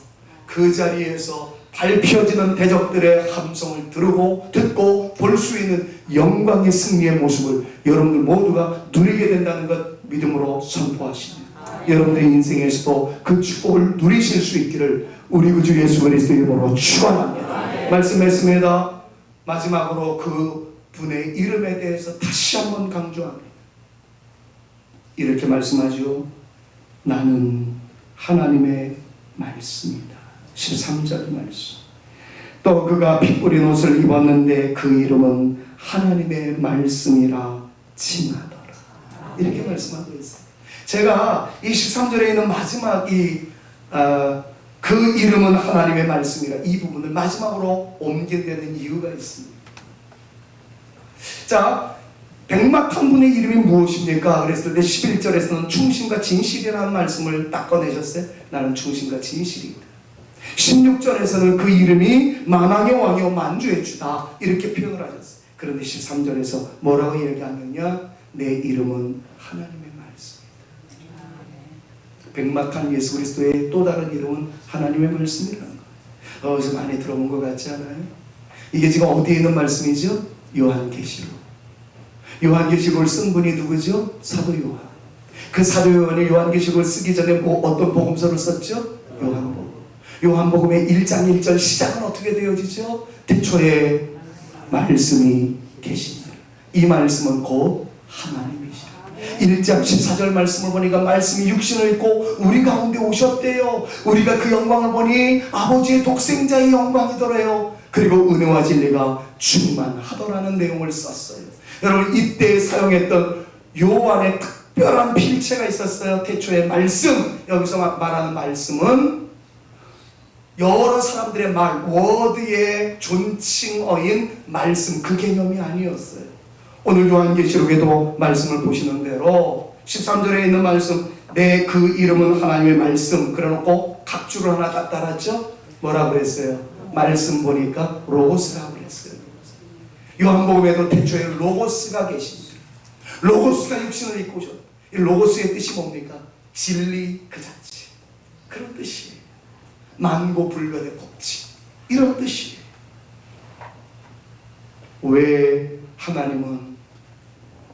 그 자리에서 밟혀지는 대적들의 함성을 듣고 볼 수 있는 영광의 승리의 모습을 여러분들 모두가 누리게 된다는 것 믿음으로 선포하시며 여러분들의 인생에서도 그 축복을 누리실 수 있기를 우리 구주 예수 그리스도의 이름으로 축원합니다. 말씀했습니다. 마지막으로 그 분의 이름에 대해서 다시 한번 강조합니다. 이렇게 말씀하죠. 나는 하나님의 말씀이다. 13절 말씀. 또 그가 피 뿌린 옷을 입었는데 그 이름은 하나님의 말씀이라 칭하더라. 이렇게 말씀하고 있어요. 제가 이 13절에 있는 마지막 그 이름은 하나님의 말씀이라 이 부분을 마지막으로 옮기게 되는 이유가 있습니다. 자, 백막한 분의 이름이 무엇입니까? 그랬을 때 11절에서는 충신과 진실이라는 말씀을 딱 꺼내셨어요. 나는 충신과 진실이다. 16절에서는 그 이름이 만왕의 왕이요 만주의 주다 이렇게 표현을 하셨어요. 그런데 13절에서 뭐라고 얘기하느냐? 내 이름은 하나님의 말씀이다. 백막한 예수 그리스도의 또 다른 이름은 하나님의 말씀이라는 거예요. 어디서 많이 들어본 것 같지 않아요? 이게 지금 어디에 있는 말씀이죠? 요한계시록. 요한계시록을 쓴 분이 누구죠? 사도 요한. 그 사도 요한이 요한계시록을 쓰기 전에 어떤 복음서를 썼죠? 요한복음. 요한복음의 1장 1절 시작은 어떻게 되어지죠? 태초에 말씀이 계시니라. 이 말씀은 곧 하나님이시라. 1장 14절 말씀을 보니까 말씀이 육신을 입고 우리 가운데 오셨대요. 우리가 그 영광을 보니 아버지의 독생자의 영광이더래요. 그리고 은혜와 진리가 충만하더라는 내용을 썼어요. 여러분, 이때 사용했던 요한의 특별한 필체가 있었어요. 태초의 말씀. 여기서 말하는 말씀은 여러 사람들의 말, 워드의 존칭어인 말씀, 그 개념이 아니었어요. 오늘 요한계시록에도 말씀을 보시는 대로 13절에 있는 말씀, 내 그 이름은 하나님의 말씀 그래놓고 각주를 하나 딱 달았죠? 뭐라고 그랬어요? 말씀 보니까 로고스라고 그랬어요. 요한복음에도 태초에 로고스가 계십니다. 로고스가 육신을 입고 오셨다. 이 로고스의 뜻이 뭡니까? 진리 그 자체. 그런 뜻이에요. 만고불변의 법칙, 이런 뜻이에요. 왜 하나님은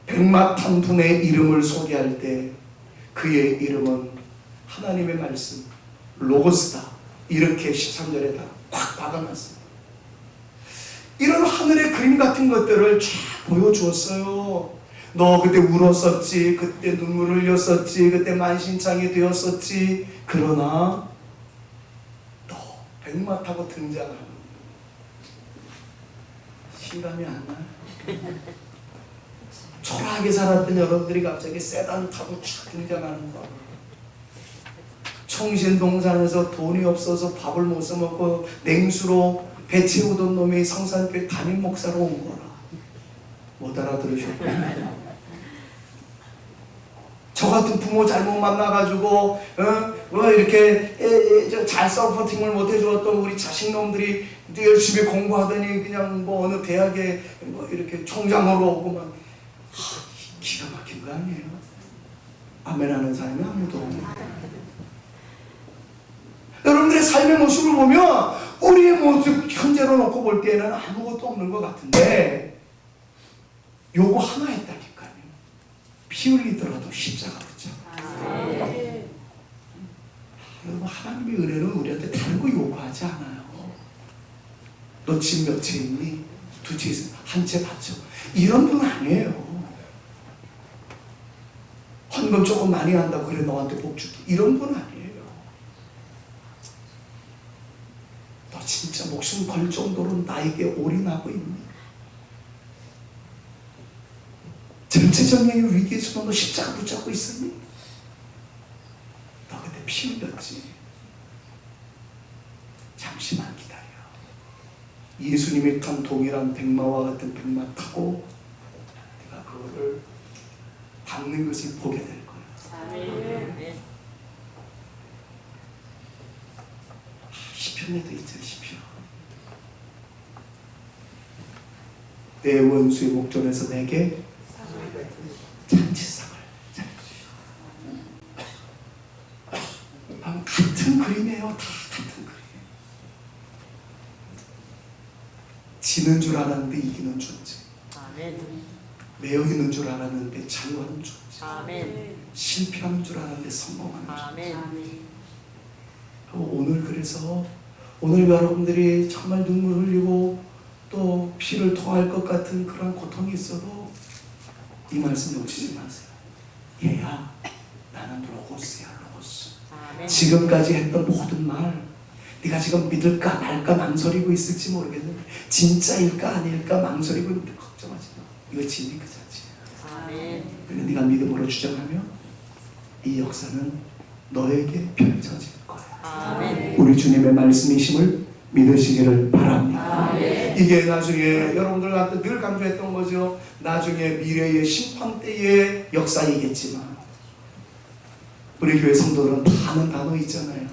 백마탄 분의 이름을 소개할 때 그의 이름은 하나님의 말씀, 로고스다, 이렇게 13절에 다 꽉 박아놨습니다. 이런 하늘의 그림 같은 것들을 쫙 보여주었어요. 너 그때 울었었지, 그때 눈물을 흘렸었지, 그때 만신창이 되었었지. 그러나 백마 타고 등장하는, 실감이 안 나요? 초라하게 살았던 여러분들이 갑자기 세단 타고 촥 등장하는 거. 청신동산에서 돈이 없어서 밥을 못 써먹고 냉수로 배 채우던 놈이 성산교회 담임 목사로 온 거라. 못 알아들으셨구나. 저 같은 부모 잘못 만나가지고 이렇게 잘 서포팅을 못 해주었던 우리 자식놈들이 열심히 공부하더니 그냥 어느 대학에 이렇게 총장으로 오고 막 기가 막힌 거 아니에요? 아멘 하는 사람이 아무도 없네요. 여러분들의 삶의 모습을 보면 우리의 모습 현재로 놓고 볼 때는 아무것도 없는 것 같은데 요거 하나 했다니까요. 피 흘리더라도 십자가 붙잡아. 여러분, 하나님의 은혜는 우리한테 다른 거 요구하지 않아요. 너 집 몇 채 있니? 2채 있어. 한 채 받쳐. 이런 분 아니에요. 헌금 조금 많이 한다고 그래 너한테 복 줄게. 이런 분 아니에요. 진짜 목숨 걸 정도로 나에게 올인하고 있니? 전체적인 위기에서도 너 십자가 붙잡고 있었니? 너 그때 피 흘렸지. 잠시만 기다려. 예수님이 탄 동일한 백마와 같은 백마 타고 내가 그거를 밟는 것을 보게 될 거야. 아멘. 시편에도 있죠. 시편. 내 원수의 목전에서 내게 잔치상을 같은 그림이에요. 다 같은 그림. 지는 줄 알았는데 이기는 존재. 아멘. 매여 있는 줄 알았는데 자유하는 존재. 아멘. 실패하는 줄 알았는데 성공하는 존재. 아멘. 오늘 그래서 오늘 여러분들이 정말 눈물 흘리고 또 피를 토할 것 같은 그런 고통이 있어도 이 말씀 놓치지 마세요. 얘야, 나는 로고스야, 로고스. 아멘. 지금까지 했던 모든 말 네가 지금 믿을까 말까 망설이고 있을지 모르겠는데 진짜일까 아닐까 망설이고 있는데 걱정하지 마. 이거 진리 그 자체야. 아멘. 그런데 네가 믿음으로 주장하면 이 역사는 너에게 펼쳐질 거야. 아멘. 우리 주님의 말씀이심을 믿으시기를 바랍니다. 아멘. 이게 나중에 여러분들한테 늘 강조했던 거죠. 나중에 미래의 심판 때의 역사이겠지만 우리 교회 성도들은 다 아는 단어 있잖아요.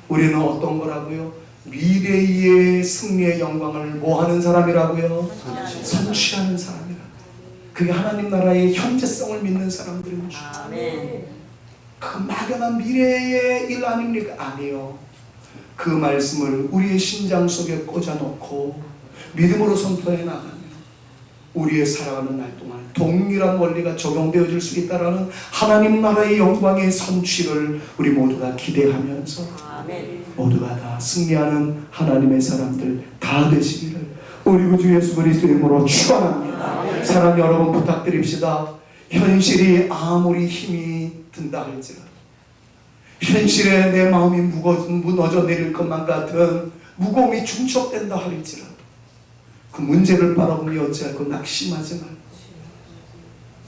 우리는 어떤 거라고요? 미래의 승리의 영광을 뭐 하는 사람이라고요? 성취하는 사람이라고. 그게 하나님 나라의 현재성을 믿는 사람들인 줄. 아멘. 그 막연한 미래의 일 아닙니까? 아니요. 그 말씀을 우리의 심장 속에 꽂아놓고 믿음으로 선포해 나가면 우리의 살아가는 날 동안 동일한 원리가 적용되어질 수 있다는 하나님 나라의 영광의 성취를 우리 모두가 기대하면서 아멘. 모두가 다 승리하는 하나님의 사람들 다 되시기를 우리 구주 예수 그리스도의 이름으로 축원합니다. 사랑하는 여러분 부탁드립시다. 현실이 아무리 힘이 든다 할지라도 현실에 내 마음이 무너져 내릴 것만 같은 무거움이 중첩된다 할지라도 그 문제를 바라보니 어찌할꼬 낙심하지 말고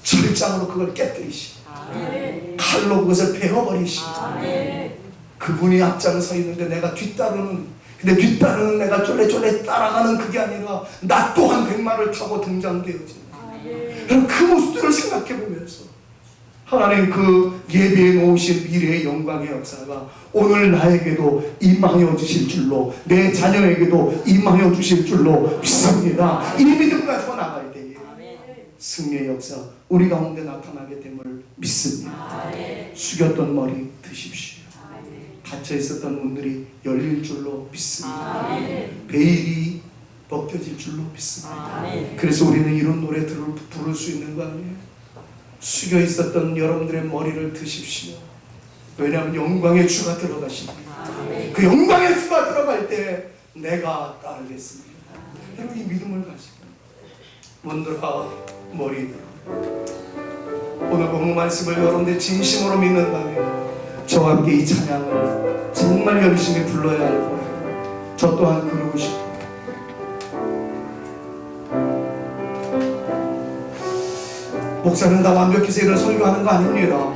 철장으로 그걸 깨뜨리시고 아멘. 칼로 그것을 베어버리시고 아멘. 그분이 앞장에 서 있는데 내가 뒤따르는 근데 뒤따르는 내가 쫄래쫄래 따라가는 그게 아니라 나 또한 백마를 타고 등장되어진 그럼 그 모습들을 생각해 보면서 하나님 그 예배해 놓으신 미래의 영광의 역사가 오늘 나에게도 임하여 주실 줄로 내 자녀에게도 임하여 주실 줄로 믿습니다. 이 믿음 가지고 나갈 때에 승리의 역사 우리 가운데 나타나게 됨을 믿습니다. 숙였던 머리 드십시오. 닫혀 있었던 문들이 열릴 줄로 믿습니다. 베일이 벗겨질 줄로 믿습니다. 그래서 우리는 이런 노래들을 부를 수 있는 거 아니에요? 숙여 있었던 여러분들의 머리를 드십시오. 왜냐하면 영광의 주가 들어가십니다. 그 영광의 주가 들어갈 때 내가 따르겠습니다. 여러분 이 믿음을 가지고 문들아 머리들 오늘 본문 말씀을 여러분들 진심으로 믿는다면 저와 함께 이 찬양을 정말 열심히 불러야 할 거예요. 저 또한 그러고 싶어요. 목사는 다 완벽해서 이런 설교하는 거 아닙니다.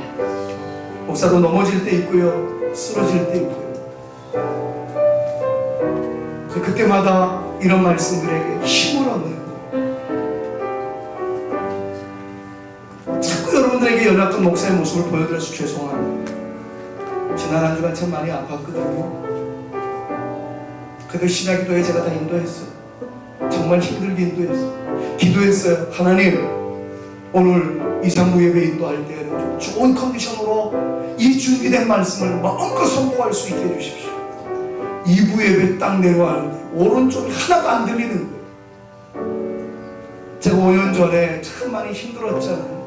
목사도 넘어질 때 있고요, 쓰러질 때 있고요. 그때마다 이런 말씀들에게 힘을 얻는 거예요. 자꾸 여러분들에게 연약한 목사의 모습을 보여드려서 죄송합니다. 지난 한 주간 참 많이 아팠거든요. 그래도 신학기도에 제가 다 인도했어요. 정말 힘들게 인도했어요. 기도했어요. 하나님 오늘 이상무 예배 인도할 때는 좀 좋은 컨디션으로 이 준비된 말씀을 마음껏 선포할 수 있게 해주십시오. 2부 예배 딱 내려가는데 오른쪽이 하나도 안 들리는 거예요. 제가 5년 전에 참 많이 힘들었잖아요.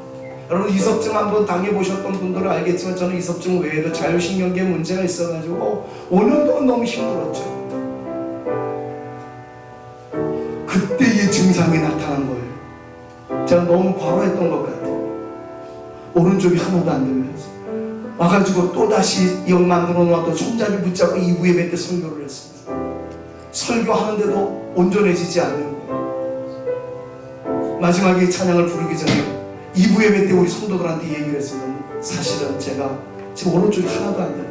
여러분 이석증 한번 당해보셨던 분들은 알겠지만 저는 이석증 외에도 자율신경계에 문제가 있어가지고 5년 동안 너무 힘들었죠. 그때 이 증상이 나타난 거예요. 제가 너무 과로했던 것 같아요. 오른쪽이 하나도 안 들려서 와가지고 또다시 영 만들어 놓았던 손잡이 붙잡고 2부 예배 때 설교를 했습니다. 설교하는데도 온전해지지 않는 거예요. 마지막에 찬양을 부르기 전에 2부 예배 때 우리 성도들한테 얘기를 했으면 사실은 제가 지금 오른쪽이 하나도 안 돼요.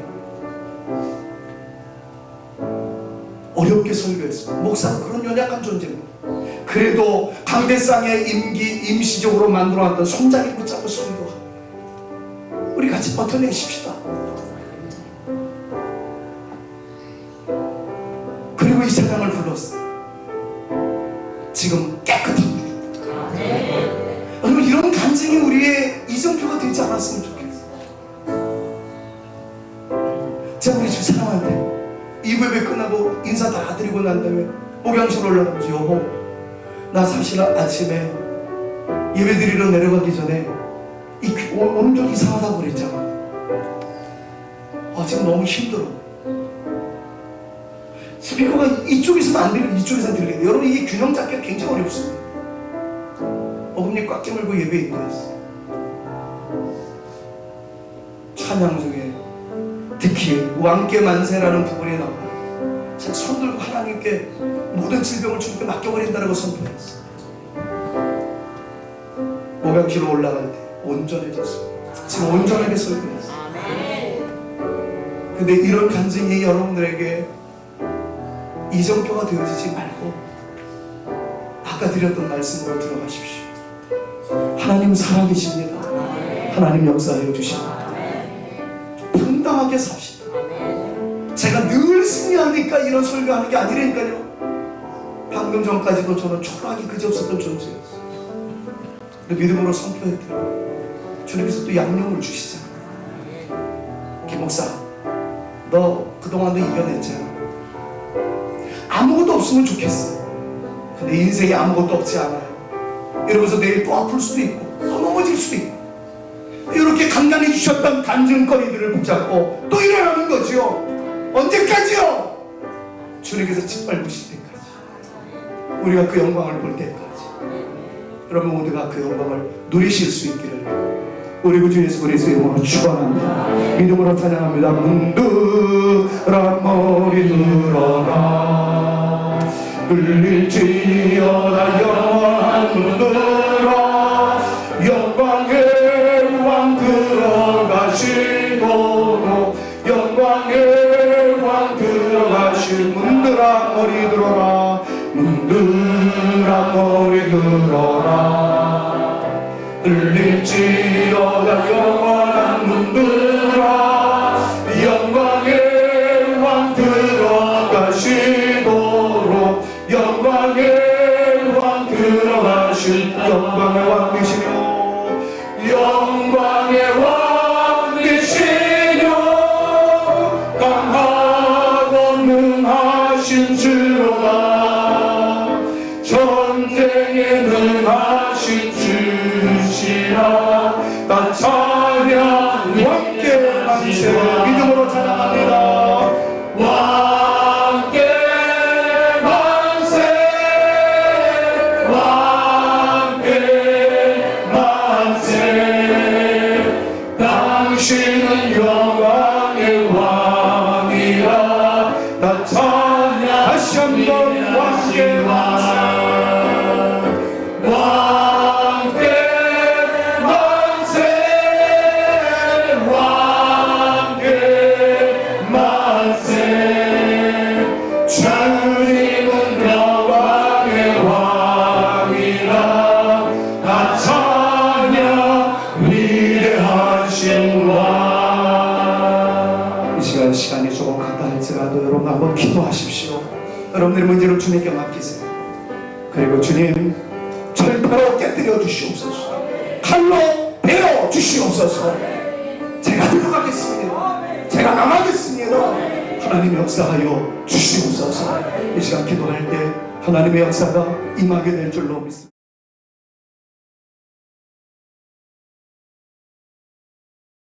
어렵게 설교했어요. 목사는 그런 연약한 존재입니다. 그래도 강대상의 임시적으로 만들어놨던 손잡이 붙잡고 설교하고 우리 같이 버텨내십시다. 그리고 이 찬양을 불렀어요. 지금 깨끗합니다. 여러분, 이런 간증이 우리의 이정표가 되지 않았으면 좋겠어요. 제가 우리 집 사람한테 2부 예배 끝나고 인사 다 드리고 난 다음에 목양실 올라가면서 여보, 나 사실 아침에 예배 드리러 내려가기 전에 오른쪽 이상하다고 그랬잖아. 지금 너무 힘들어. 스피커가 이쪽에서는 안 들리고 이쪽에서는 들리는데 여러분, 이게 균형 잡기가 굉장히 어렵습니다. 어금니 꽉 깨물고 예배 인도했어요. 찬양 중에 특히 왕께 만세라는 부분이 나와요. 제가 손 들고 하나님께 모든 질병을 주님께 맡겨버린다라고 선포했어요. 목양실로 올라갈 때 온전해졌어요. 지금 온전하게 설교했어요. 근데 이런 간증이 여러분들에게 이정표가 되어지지 말고 아까 드렸던 말씀으로 들어가십시오. 하나님 살아계십니다. 하나님 역사해 주십니다. 당당하게 삽시다. 제가 늘 승리하니까 이런 설교하는 게 아니라니까요. 방금 전까지도 저는 초라하기 그지없었던 존재였어요. 근데 믿음으로 선포했더니 주님께서 또 양념을 주시잖아요. 김 목사, 너 그동안도 이겨냈잖아. 아무것도 없으면 좋겠어. 근데 인생에 아무것도 없지 않아요. 이러면서 내일 또 아플 수도 있고 또 넘어질 수도 있고, 이렇게 간단히 주셨던 간증거리들을 붙잡고 또 일어나는 거지요. 언제까지요? 주님께서 짓밟으실 때까지, 우리가 그 영광을 볼 때까지. 여러분 모두가 그 영광을 누리실 수 있기를 우리 구주 예수 그리스도의 이름으로 축원합니다. 믿음으로 찬양합니다. 문드라 머리 들어라 흘릴지어다 영원한 문드라 영광의 왕 들어가시도록 영광의 왕 들어가실 문드라 머리 들어라 문드라 머리 들어라 흘릴지어다 영원한 문드라 영광의 왕 들어가시도록 영광의 왕 들어가실 영광의 왕 되시며 영광의 왕 되시며 강하고 능하신 주로다 전쟁에 능하신 주시라 나 찬양 왕께 만세 믿음으로 찬양합니다. 왕께 만세 왕께 만세 당신은 영광의 왕이라 나 찬양 다시 한번 왕께 만세 왕께 만세 왕께 만세 주님은 영광의 왕이라 나 찬양 위대하신 왕. 이 시간이 조금 갔다 할지라도 여러분 한번 기도하십시오. 여러분들의 문제를 주님께 맡기세요. 그리고 주님 철폐로 깨뜨려 주시옵소서. 칼로 베어 주시옵소서. 제가 들어가겠습니다. 제가 나가겠습니다. 하나님 역사하여 주시옵소서. 이 시간 기도할 때 하나님의 역사가 임하게 될 줄로 믿습니다.